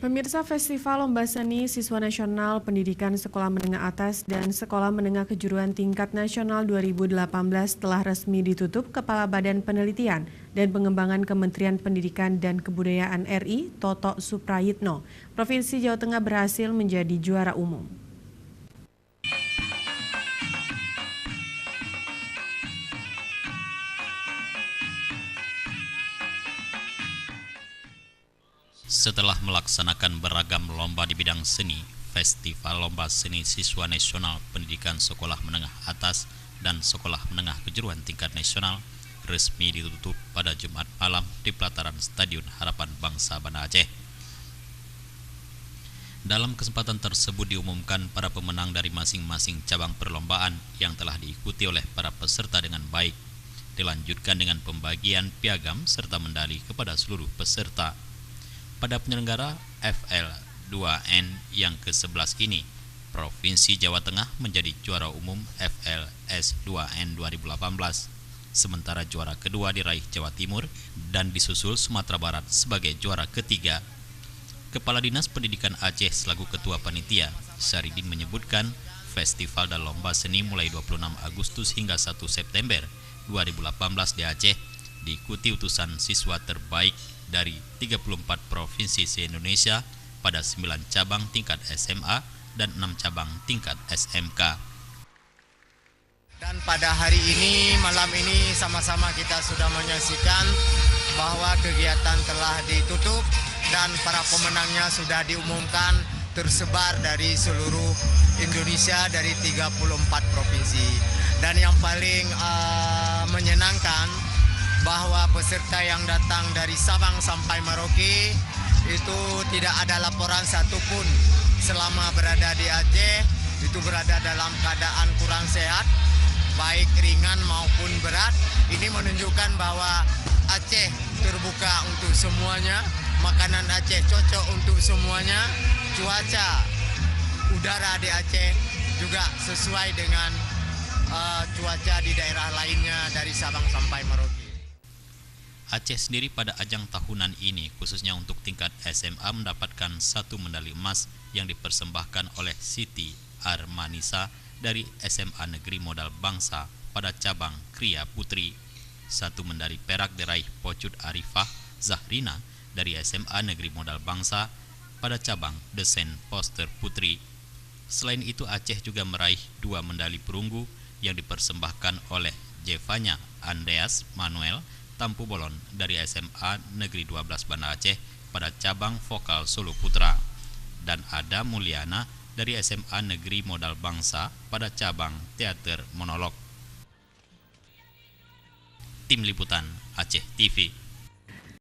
Pemirsa Festival Lomba Seni Siswa Nasional Pendidikan Sekolah Menengah Atas dan Sekolah Menengah Kejuruan Tingkat Nasional 2018 telah resmi ditutup Kepala Badan Penelitian dan Pengembangan Kementerian Pendidikan dan Kebudayaan RI, Toto Suprayitno. Provinsi Jawa Tengah berhasil menjadi juara umum. Setelah melaksanakan beragam lomba di bidang seni, Festival Lomba Seni Siswa Nasional Pendidikan Sekolah Menengah Atas dan Sekolah Menengah Kejuruan Tingkat Nasional resmi ditutup pada Jumat malam di pelataran Stadion Harapan Bangsa Banda Aceh. Dalam kesempatan tersebut diumumkan para pemenang dari masing-masing cabang perlombaan yang telah diikuti oleh para peserta dengan baik. Dilanjutkan dengan pembagian piagam serta medali kepada seluruh peserta. Pada penyelenggara FL2N yang ke-11 ini, Provinsi Jawa Tengah menjadi juara umum FLS2N 2018, sementara juara kedua diraih Jawa Timur dan disusul Sumatera Barat sebagai juara ketiga. Kepala Dinas Pendidikan Aceh selaku Ketua Panitia, Syarydin menyebutkan festival dan lomba seni mulai 26 Agustus hingga 1 September 2018 di Aceh diikuti utusan siswa terbaik dari 34 provinsi se-Indonesia pada 9 cabang tingkat SMA dan 6 cabang tingkat SMK. Dan pada hari ini, malam ini sama-sama kita sudah menyaksikan bahwa kegiatan telah ditutup dan para pemenangnya sudah diumumkan tersebar dari seluruh Indonesia dari 34 provinsi. Dan yang paling menyenangkan bahwa peserta yang datang dari Sabang sampai Merauke itu tidak ada laporan satupun selama berada di Aceh itu berada dalam keadaan kurang sehat, baik ringan maupun berat. Ini menunjukkan bahwa Aceh terbuka untuk semuanya, makanan Aceh cocok untuk semuanya, cuaca udara di Aceh juga sesuai dengan cuaca di daerah lainnya dari Sabang sampai Merauke. Aceh sendiri pada ajang tahunan ini khususnya untuk tingkat SMA mendapatkan 1 medali emas yang dipersembahkan oleh Siti Armanisa dari SMA Negeri Modal Bangsa pada cabang Kriya Putri. 1 medali perak diraih Pocut Arifah Zahrina dari SMA Negeri Modal Bangsa pada cabang Desain Poster Putri. Selain itu Aceh juga meraih 2 medali perunggu yang dipersembahkan oleh Jevanya Andreas Manuel Tampu Bolon dari SMA Negeri 12 Banda Aceh pada cabang vokal Solo Putra dan Ada Mulyana dari SMA Negeri Modal Bangsa pada cabang teater monolog. Tim Liputan Aceh TV.